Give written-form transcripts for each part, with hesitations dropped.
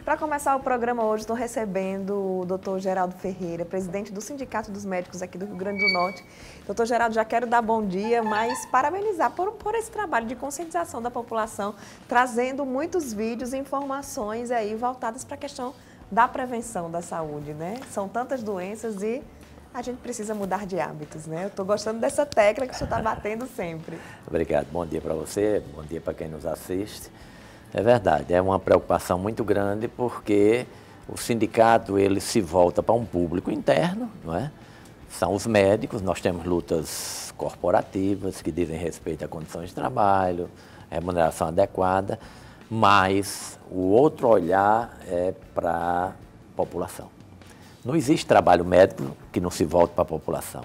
Para começar o programa hoje, estou recebendo o Dr. Geraldo Ferreira, presidente do Sindicato dos Médicos aqui do Rio Grande do Norte. Dr. Geraldo, já quero dar bom dia, mas parabenizar por esse trabalho de conscientização da população, trazendo muitos vídeos e informações aí voltadas para a questão da prevenção da saúde, né? São tantas doenças e a gente precisa mudar de hábitos, né? Eu estou gostando dessa tecla que o senhor está batendo sempre. Obrigado. Bom dia para você, bom dia para quem nos assiste. É verdade, é uma preocupação muito grande porque o sindicato ele se volta para um público interno, não é? São os médicos, nós temos lutas corporativas que dizem respeito a condições de trabalho, remuneração adequada, mas o outro olhar é para a população. Não existe trabalho médico que não se volte para a população.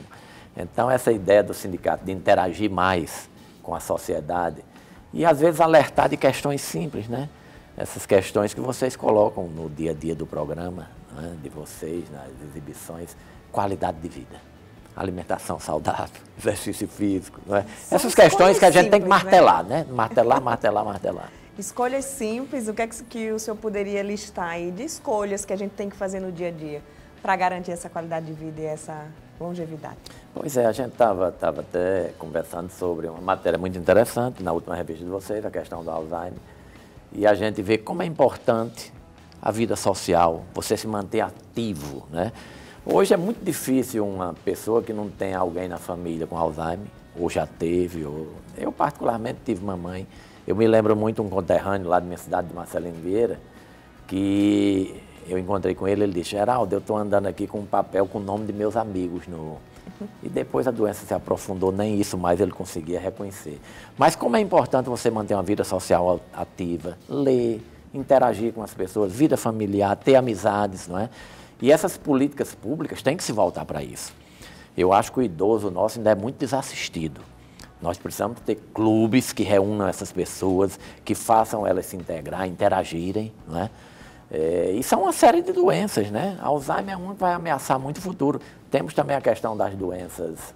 Então, essa ideia do sindicato de interagir mais com a sociedade e, às vezes, alertar de questões simples, né? Essas questões que vocês colocam no dia a dia do programa, né? De vocês, nas exibições, qualidade de vida, alimentação saudável, exercício físico, não é? Essas questões que a gente tem que martelar, né? Martelar, martelar, martelar. Escolhas simples, o que é que o senhor poderia listar aí de escolhas que a gente tem que fazer no dia a dia para garantir essa qualidade de vida e essa longevidade? Pois é, a gente estava até conversando sobre uma matéria muito interessante na última revista de vocês, a questão do Alzheimer, e a gente vê como é importante a vida social, você se manter ativo, né? Hoje é muito difícil uma pessoa que não tem alguém na família com Alzheimer, ou já teve, ou... Eu particularmente tive mamãe. Eu me lembro muito um conterrâneo lá da minha cidade, de Marcelino Vieira, que eu encontrei com ele, ele disse: Geraldo, eu estou andando aqui com um papel com o nome de meus amigos. E depois a doença se aprofundou, nem isso mais ele conseguia reconhecer. Mas como é importante você manter uma vida social ativa, ler, interagir com as pessoas, vida familiar, ter amizades, não é? E essas políticas públicas têm que se voltar para isso. Eu acho que o idoso nosso ainda é muito desassistido. Nós precisamos ter clubes que reúnam essas pessoas, que façam elas se integrar, interagirem, não é? E são uma série de doenças, né? Alzheimer é uma que vai ameaçar muito o futuro. Temos também a questão das doenças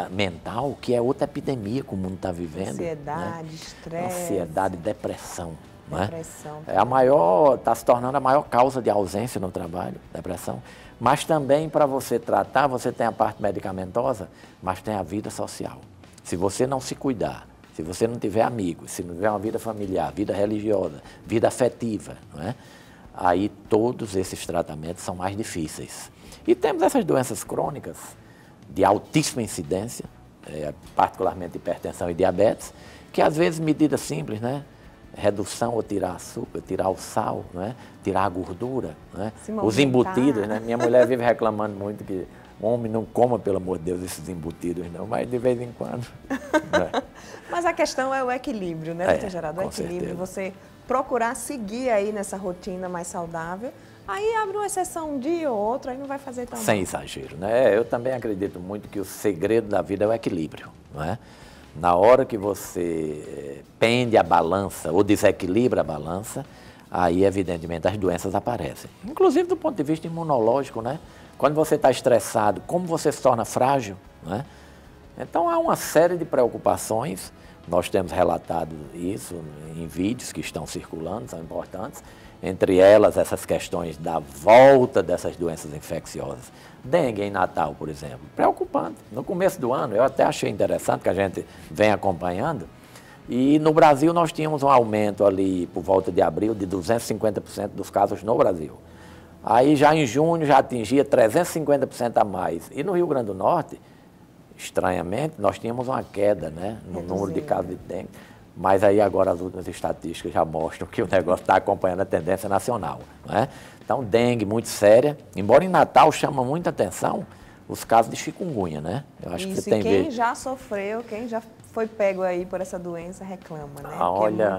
mental, que é outra epidemia que o mundo está vivendo. Ansiedade, né? estresse. Ansiedade, depressão. Depressão. É a maior, está se tornando a maior causa de ausência no trabalho, depressão. Mas também para você tratar, você tem a parte medicamentosa, mas tem a vida social. Se você não se cuidar, se você não tiver amigos, se não tiver uma vida familiar, vida religiosa, vida afetiva, não é? Aí todos esses tratamentos são mais difíceis. E temos essas doenças crônicas de altíssima incidência, particularmente hipertensão e diabetes, que às vezes medidas simples, né? Redução ou tirar açúcar, tirar o sal, não é? Tirar a gordura, não é? Os embutidos, né? Minha mulher vive reclamando muito que o homem não coma, pelo amor de Deus, esses embutidos não, mas de vez em quando. Né? Mas a questão é o equilíbrio, né, doutor Geraldo? O equilíbrio, você procurar seguir aí nessa rotina mais saudável, aí abre uma exceção um dia ou outro, aí não vai fazer tão Sem mal. exagero, né? Eu também acredito muito que o segredo da vida é o equilíbrio, não é? Na hora que você pende a balança ou desequilibra a balança, aí, evidentemente, as doenças aparecem. Inclusive do ponto de vista imunológico, né? Quando você está estressado, como você se torna frágil, né? Então, há uma série de preocupações. Nós temos relatado isso em vídeos que estão circulando, são importantes. Entre elas, essas questões da volta dessas doenças infecciosas. Dengue em Natal, por exemplo, preocupante. No começo do ano, eu até achei interessante que a gente vem acompanhando. E no Brasil nós tínhamos um aumento ali, por volta de abril, de 250% dos casos no Brasil. Aí já em junho já atingia 350% a mais. E no Rio Grande do Norte, estranhamente, nós tínhamos uma queda, né, no número de casos de dengue. Mas aí agora as últimas estatísticas já mostram que o negócio está acompanhando a tendência nacional, né? Então, dengue muito séria, embora em Natal chama muita atenção os casos de chikungunya, né? Eu acho que você tem quem já sofreu, quem já foi pego aí por essa doença reclama, né? Olha,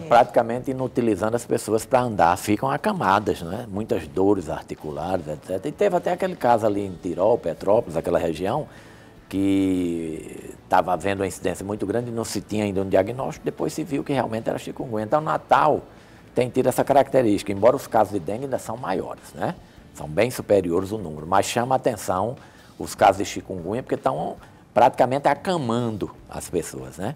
praticamente inutilizando as pessoas para andar, ficam acamadas, né? Muitas dores articulares, etc. E teve até aquele caso ali em Tirol, Petrópolis, aquela região, que estava havendo uma incidência muito grande e não se tinha ainda um diagnóstico, depois se viu que realmente era chikungunya. Então, Natal tem tido essa característica, embora os casos de dengue ainda são maiores, né? São bem superiores o número, mas chama a atenção os casos de chikungunya, porque estão praticamente acamando as pessoas, né?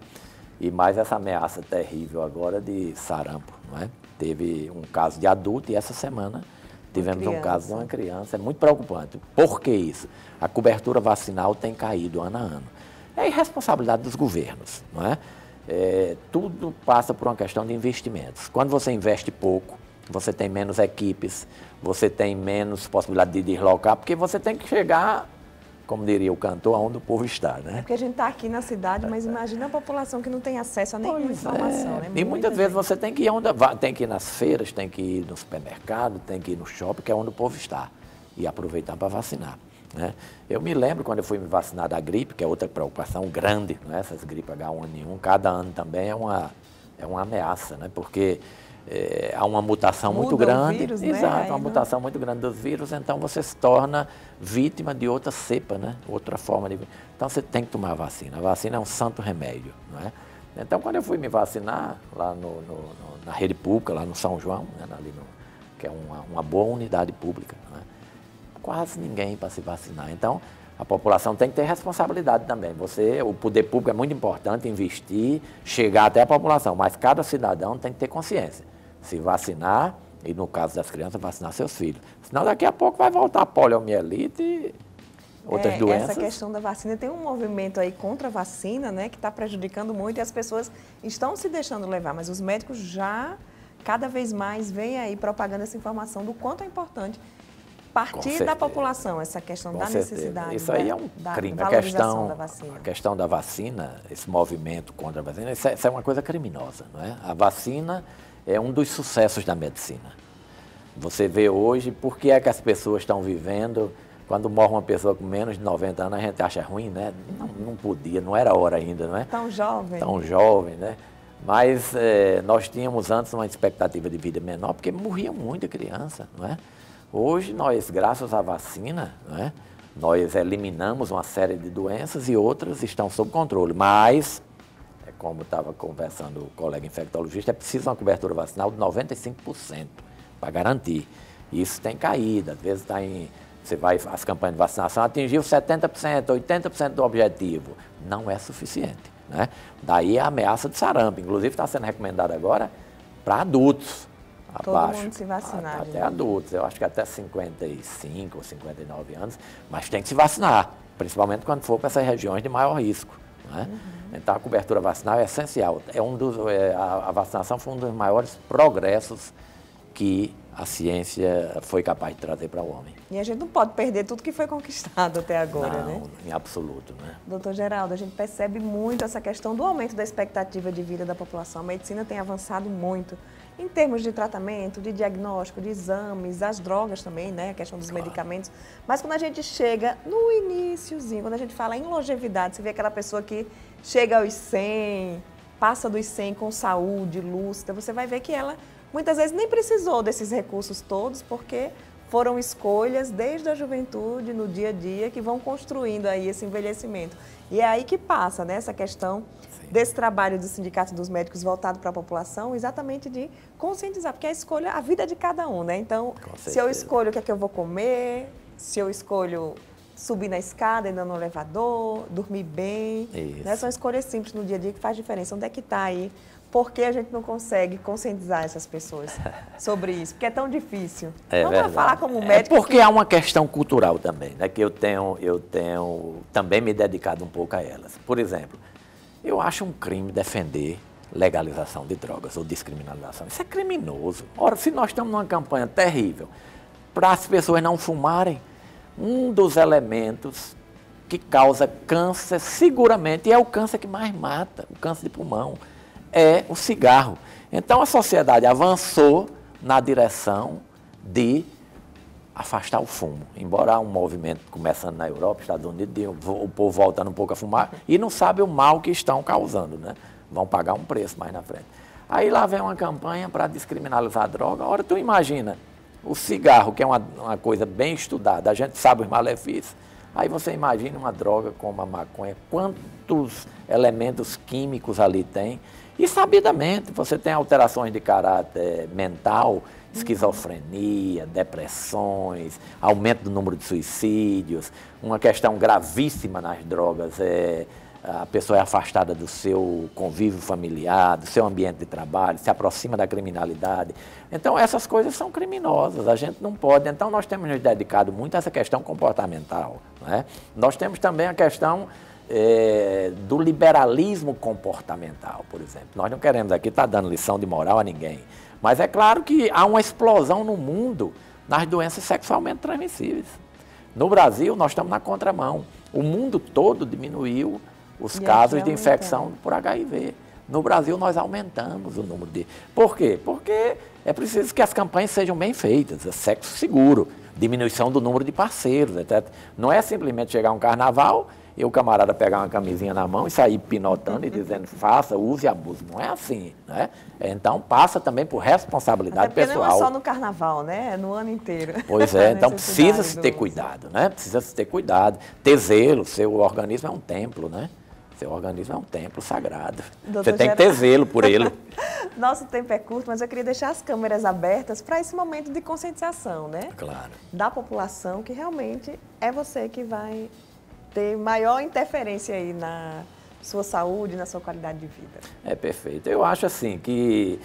E mais essa ameaça terrível agora de sarampo, não é? Teve um caso de adulto e essa semana tivemos um caso de uma criança. É muito preocupante. Por que isso? A cobertura vacinal tem caído ano a ano. É irresponsabilidade dos governos, não é? Tudo passa por uma questão de investimentos. Quando você investe pouco, você tem menos equipes, você tem menos possibilidade de deslocar, porque você tem que chegar, como diria o cantor, aonde o povo está, né? É porque a gente está aqui na cidade, mas imagina a população que não tem acesso a nenhuma informação, né? E muitas vezes você tem que ir tem que ir nas feiras, tem que ir no supermercado, tem que ir no shopping, que é onde o povo está, e aproveitar para vacinar, né? Eu me lembro quando eu fui me vacinar da gripe, que é outra preocupação grande, né? Essas gripes H1N1, cada ano também é uma ameaça, né? Porque há uma mutação muito grande, vírus, né? Exato, uma mutação muito grande dos vírus, então você se torna vítima de outra cepa, né? Outra forma de... Então você tem que tomar a vacina. A vacina é um santo remédio, não é? Então quando eu fui me vacinar lá na rede pública, lá no São João, né? Que é uma boa unidade pública, não é? Quase ninguém para se vacinar. Então a população tem que ter responsabilidade também. O poder público é muito importante, investir, chegar até a população, mas cada cidadão tem que ter consciência. Se vacinar, e no caso das crianças, vacinar seus filhos. Senão daqui a pouco vai voltar a poliomielite e outras doenças. Essa questão da vacina, tem um movimento aí contra a vacina, né, que está prejudicando muito e as pessoas estão se deixando levar, mas os médicos já, cada vez mais, vêm aí propagando essa informação do quanto é importante partir da população, essa questão da necessidade. Isso aí é um crime. Da valorização da vacina. A questão da vacina, esse movimento contra a vacina, isso é uma coisa criminosa, não é? A vacina é um dos sucessos da medicina. Você vê hoje por que é que as pessoas estão vivendo. Quando morre uma pessoa com menos de 90 anos, a gente acha ruim, né? Não podia, não era hora ainda, não é? Tão jovem. Tão jovem, né? Mas nós tínhamos antes uma expectativa de vida menor, porque morria muita criança, não é? Hoje, nós, graças à vacina, né, nós eliminamos uma série de doenças e outras estão sob controle. Mas, como estava conversando o colega infectologista, é preciso uma cobertura vacinal de 95% para garantir. Isso tem caído. Às vezes você vai, as campanhas de vacinação atingiu 70%, 80% do objetivo. Não é suficiente, né? Daí a ameaça de sarampo. Inclusive, está sendo recomendado agora para adultos. Todo mundo se vacinar. Até adultos, eu acho que até 55 ou 59 anos, mas tem que se vacinar, principalmente quando for para essas regiões de maior risco, né? Então a cobertura vacinal é essencial. A vacinação foi um dos maiores progressos que a ciência foi capaz de trazer para o homem. E a gente não pode perder tudo que foi conquistado até agora, né? Não, em absoluto, né? Doutor Geraldo, a gente percebe muito essa questão do aumento da expectativa de vida da população. A medicina tem avançado muito em termos de tratamento, de diagnóstico, de exames, as drogas também, né? A questão dos medicamentos. Mas quando a gente chega no iniciozinho, quando a gente fala em longevidade, você vê aquela pessoa que chega aos 100, passa dos 100 com saúde, lúcida, você vai ver que ela muitas vezes nem precisou desses recursos todos, porque foram escolhas desde a juventude, no dia a dia, que vão construindo aí esse envelhecimento. E é aí que passa, né, essa questão desse trabalho do Sindicato dos Médicos voltado para a população, exatamente de conscientizar, porque a escolha, a vida é de cada um, né? Então, se eu escolho o que é que eu vou comer, se eu escolho subir na escada, ir no elevador, dormir bem, né? São escolhas simples no dia a dia que faz diferença. Onde é que está aí? Por que a gente não consegue conscientizar essas pessoas sobre isso? Porque é tão difícil. Vamos falar como médico. Porque há uma questão cultural também, né? Que eu tenho também me dedicado um pouco a elas. Por exemplo, eu acho um crime defender legalização de drogas ou descriminalização. Isso é criminoso. Ora, se nós estamos numa campanha terrível para as pessoas não fumarem, um dos elementos que causa câncer, seguramente, e é o câncer que mais mata, o câncer de pulmão, é o cigarro. Então a sociedade avançou na direção de afastar o fumo. Embora há um movimento começando na Europa, Estados Unidos, o povo voltando um pouco a fumar e não sabe o mal que estão causando, né? Vão pagar um preço mais na frente. Aí lá vem uma campanha para descriminalizar a droga. Ora, tu imagina, o cigarro, que é uma coisa bem estudada, a gente sabe os malefícios. Aí você imagina uma droga como a maconha, quantos elementos químicos ali tem. E sabidamente, você tem alterações de caráter mental, esquizofrenia, depressões, aumento do número de suicídios. Uma questão gravíssima nas drogas é a pessoa é afastada do seu convívio familiar, do seu ambiente de trabalho, se aproxima da criminalidade. Então, essas coisas são criminosas, a gente não pode. Então, nós temos nos dedicado muito a essa questão comportamental, não é? Nós temos também a questão do liberalismo comportamental, por exemplo. Nós não queremos aqui estar dando lição de moral a ninguém, mas é claro que há uma explosão no mundo nas doenças sexualmente transmissíveis. No Brasil, nós estamos na contramão. O mundo todo diminuiu os casos de infecção por HIV. No Brasil, nós aumentamos o número de... Por quê? Porque é preciso que as campanhas sejam bem feitas, sexo seguro, diminuição do número de parceiros, etc. Não é simplesmente chegar um carnaval e o camarada pegar uma camisinha na mão e sair pinotando e dizendo faça, use e abuse. Não é assim, né? Então passa também por responsabilidade pessoal. Não é só no carnaval, né? É no ano inteiro. Pois é, então precisa-se ter cuidado, né? Precisa-se ter cuidado, ter zelo, seu organismo é um templo, né? Seu organismo é um templo sagrado. Você tem que ter zelo por ele. Nosso tempo é curto, mas eu queria deixar as câmeras abertas para esse momento de conscientização, né? Claro. Da população, que realmente é você que vai ter maior interferência aí na sua saúde, na sua qualidade de vida. É perfeito. Eu acho assim que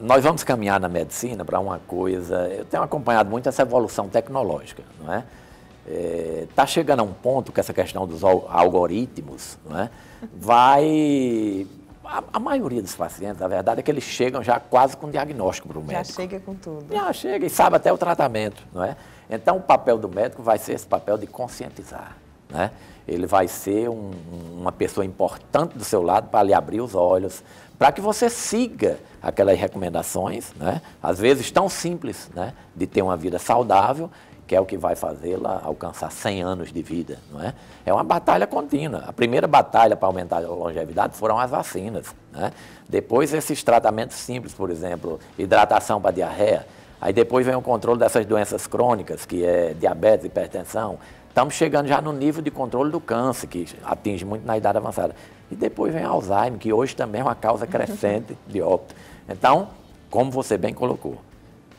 nós vamos caminhar na medicina para uma coisa... Eu tenho acompanhado muito essa evolução tecnológica, não é? Está chegando a um ponto que essa questão dos algoritmos, não é? Vai... A maioria dos pacientes, a verdade é que eles chegam já quase com diagnóstico para o médico. Já chega com tudo. Já chega e sabe até o tratamento, não é? Então, o papel do médico vai ser esse papel de conscientizar, né? Ele vai ser uma pessoa importante do seu lado para lhe abrir os olhos, para que você siga aquelas recomendações, né? Às vezes tão simples, né? De ter uma vida saudável, que é o que vai fazê-la alcançar 100 anos de vida, não é? É uma batalha contínua. A primeira batalha para aumentar a longevidade foram as vacinas, né? Depois esses tratamentos simples, por exemplo, hidratação para diarreia. Aí depois vem o controle dessas doenças crônicas, que é diabetes, hipertensão. Estamos chegando já no nível de controle do câncer, que atinge muito na idade avançada. E depois vem Alzheimer, que hoje também é uma causa crescente de óbito. Então, como você bem colocou,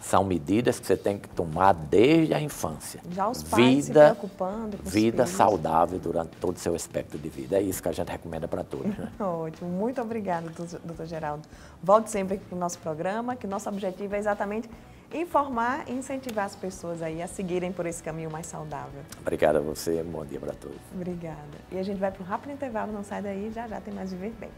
são medidas que você tem que tomar desde a infância. Já os pais se preocupando com vida os filhos. Saudável durante todo o seu espectro de vida. É isso que a gente recomenda para todos, né? Ótimo. Muito obrigada, doutor Geraldo. Volte sempre aqui para o nosso programa, que nosso objetivo é exatamente informar e incentivar as pessoas aí a seguirem por esse caminho mais saudável. Obrigado a você. Bom dia para todos. Obrigada. E a gente vai para um rápido intervalo. Não sai daí. Já já tem mais Viver Bem.